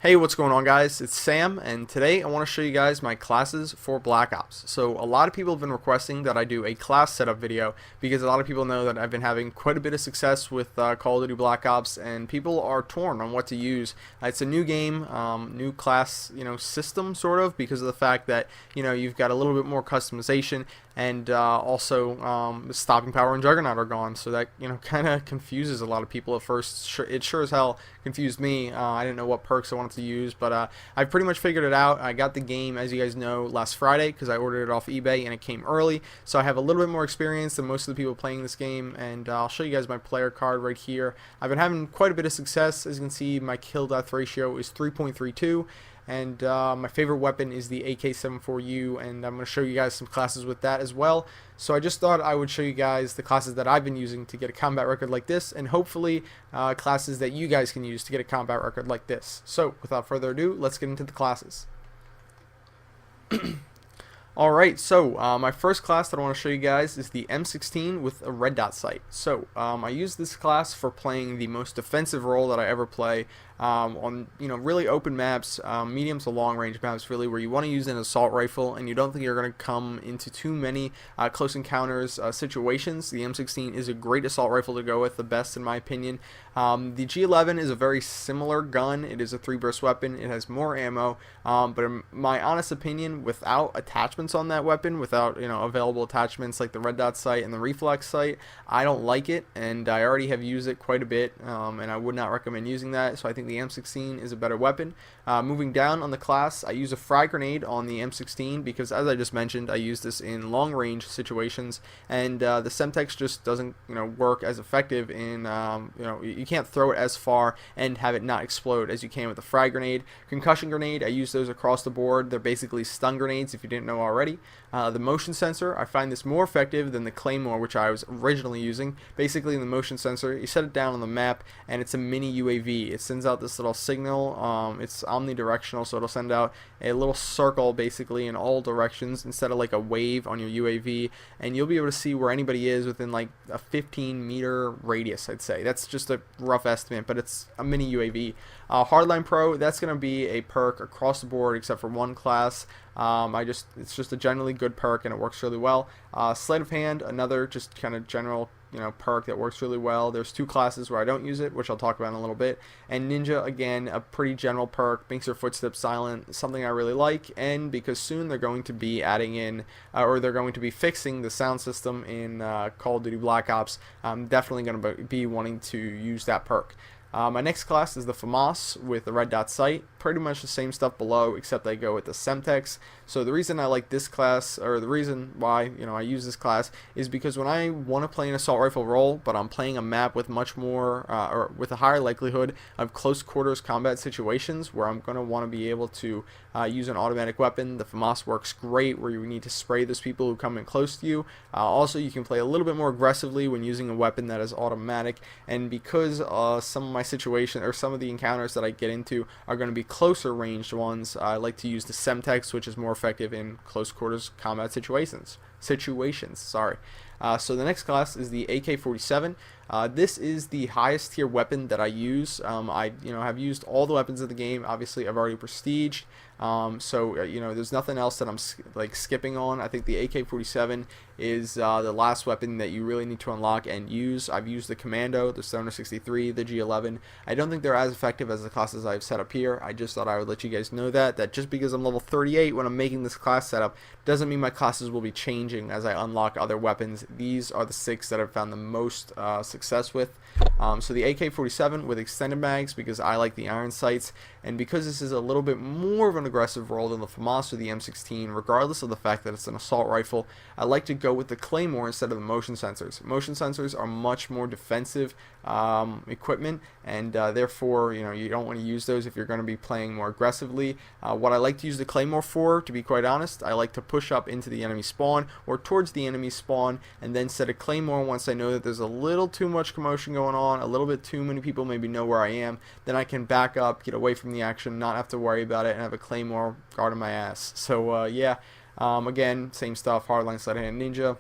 Hey, what's going on, guys? It's Sam, and today I want to show you guys my classes for Black Ops. So a lot of people have been requesting that I do a class setup video because a lot of people know that I've been having quite a bit of success with Call of Duty Black Ops, and people are torn on what to use. It's a new game, new class, system sort of, because of the fact that you've got a little bit more customization, and also the stopping power and Juggernaut are gone, so that kind of confuses a lot of people at first. It sure as hell confused me. I didn't know what perks I wanted to use, but I pretty much figured it out. I got the game, as you guys know, last Friday because I ordered it off eBay and it came early, so I have a little bit more experience than most of the people playing this game, and I'll show you guys my player card right here. I've been having quite a bit of success. As you can see, my kill death ratio is 3.32. And my favorite weapon is the AK-74U, and I'm going to show you guys some classes with that as well. So I just thought I would show you guys the classes that I've been using to get a combat record like this, and hopefully classes that you guys can use to get a combat record like this. So without further ado, let's get into the classes. Alright, so my first class that I want to show you guys is the M16 with a red dot sight. So I use this class for playing the most defensive role that I ever play on really open maps, medium to long range maps, really, where you want to use an assault rifle and you don't think you're going to come into too many close encounters situations. The M16 is a great assault rifle to go with, the best in my opinion. The G11 is a very similar gun. It is a 3-burst weapon. It has more ammo, but in my honest opinion, without attachments on that weapon, without available attachments like the red dot sight and the reflex sight, I don't like it, and I already have used it quite a bit, and I would not recommend using that. So I think the M16 is a better weapon. Moving down on the class, I use a frag grenade on the M16 because, as I just mentioned, I use this in long range situations, and the Semtex just doesn't work as effective in you can't throw it as far and have it not explode as you can with the frag grenade. Concussion grenade, I use those across the board. They're basically stun grenades if you didn't know already. The motion sensor, I find this more effective than the Claymore, which I was originally using. Basically, in the motion sensor, you set it down on the map, and it's a mini UAV. It sends out this little signal. It's omnidirectional, so it'll send out a little circle basically in all directions instead of like a wave on your UAV, and you'll be able to see where anybody is within like a 15-meter radius, I'd say. That's just a rough estimate, but it's a mini UAV. Hardline Pro, that's going to be a perk across the board except for one class. It's just a generally good perk, and it works really well. Sleight of Hand, another just kind of general perk that works really well. There's 2 classes where I don't use it, which I'll talk about in a little bit. And Ninja, again, a pretty general perk, makes your footsteps silent, something I really like. And because soon they're going to be adding in, or they're going to be fixing the sound system in Call of Duty Black Ops, I'm definitely going to be wanting to use that perk. My next class is the FAMAS with the red dot sight. Pretty much the same stuff below, except I go with the Semtex. So the reason I like this class, or the reason why I use this class, is because when I want to play an assault rifle role, but I'm playing a map with much more, or with a higher likelihood of close quarters combat situations, where I'm going to want to be able to use an automatic weapon, the FAMAS works great where you need to spray those people who come in close to you. Also, you can play a little bit more aggressively when using a weapon that is automatic, and because some of my situation, or some of the encounters that I get into, are going to be closer ranged ones, I like to use the Semtex, which is more effective in close quarters combat situations. Sorry. So the next class is the AK-47. This is the highest tier weapon that I use. I have used all the weapons of the game. Obviously, I've already prestiged. So there's nothing else that I'm skipping on. I think the AK-47 is the last weapon that you really need to unlock and use. I've used the Commando, the Stoner 63, the G11. I don't think they're as effective as the classes I've set up here. I just thought I would let you guys know that just because I'm level 38 when I'm making this class setup doesn't mean my classes will be changing as I unlock other weapons. These are the 6 that I've found the most success with. So the AK-47 with extended mags, because I like the iron sights, and because this is a little bit more of an aggressive role than the FAMAS or the M16, regardless of the fact that it's an assault rifle, I like to go with the Claymore instead of the motion sensors. Motion sensors are much more defensive equipment, and therefore you don't want to use those if you're going to be playing more aggressively. What I like to use the Claymore for, to be quite honest, I like to push up into the enemy spawn or towards the enemy spawn and then set a Claymore once I know that there's a little too much commotion going on, a little bit too many people maybe know where I am. Then I can back up, get away from the action, not have to worry about it, and have a Claymore guarding my ass. So yeah, again, same stuff, hardline, sleight of hand, ninja.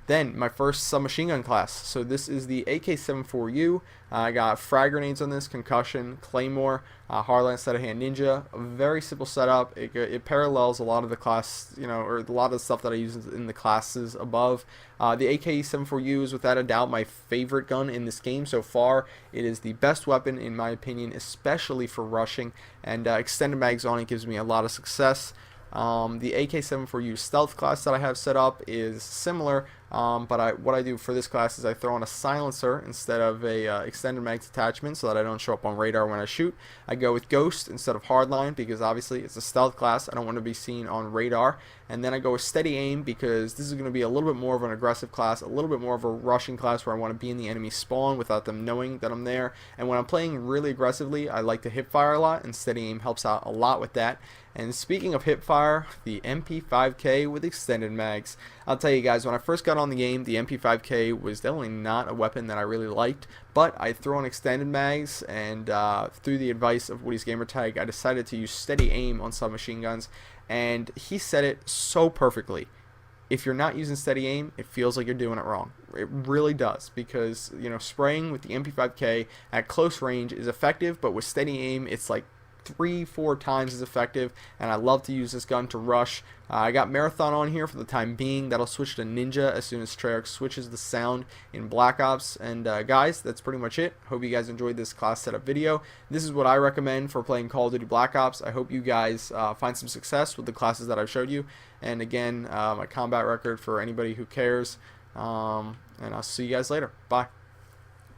Then my first submachine gun class. So this is the AK-74U. I got frag grenades on this, concussion, claymore, hardline set of hand ninja. A very simple setup. It parallels a lot of the class, or a lot of the stuff that I use in the classes above. The AK-74U is without a doubt my favorite gun in this game so far. It is the best weapon in my opinion, especially for rushing, and extended mags on it gives me a lot of success. The AK-74U stealth class that I have set up is similar, but what I do for this class is I throw on a silencer instead of a extended mags attachment so that I don't show up on radar when I shoot. I go with ghost instead of hardline because obviously it's a stealth class. I don't want to be seen on radar. And then I go with steady aim because this is going to be a little bit more of an aggressive class, a little bit more of a rushing class where I want to be in the enemy spawn without them knowing that I'm there. And when I'm playing really aggressively, I like to hip fire a lot, and steady aim helps out a lot with that. And speaking of hip fire, the MP5K with extended mags. I'll tell you guys, when I first got on the game, the MP5K was definitely not a weapon that I really liked, but I threw on extended mags, and through the advice of Woody's Gamertag, I decided to use steady aim on submachine guns, and he said it so perfectly. If you're not using steady aim, it feels like you're doing it wrong. It really does, because spraying with the MP5K at close range is effective, but with steady aim, it's like 3-4 times as effective, and I love to use this gun to rush. I got Marathon on here for the time being. That'll switch to Ninja as soon as Treyarch switches the sound in Black Ops. And guys, that's pretty much it. Hope you guys enjoyed this class setup video. This is what I recommend for playing Call of Duty Black Ops. I hope you guys find some success with the classes that I've showed you. And again, my combat record for anybody who cares. And I'll see you guys later. Bye.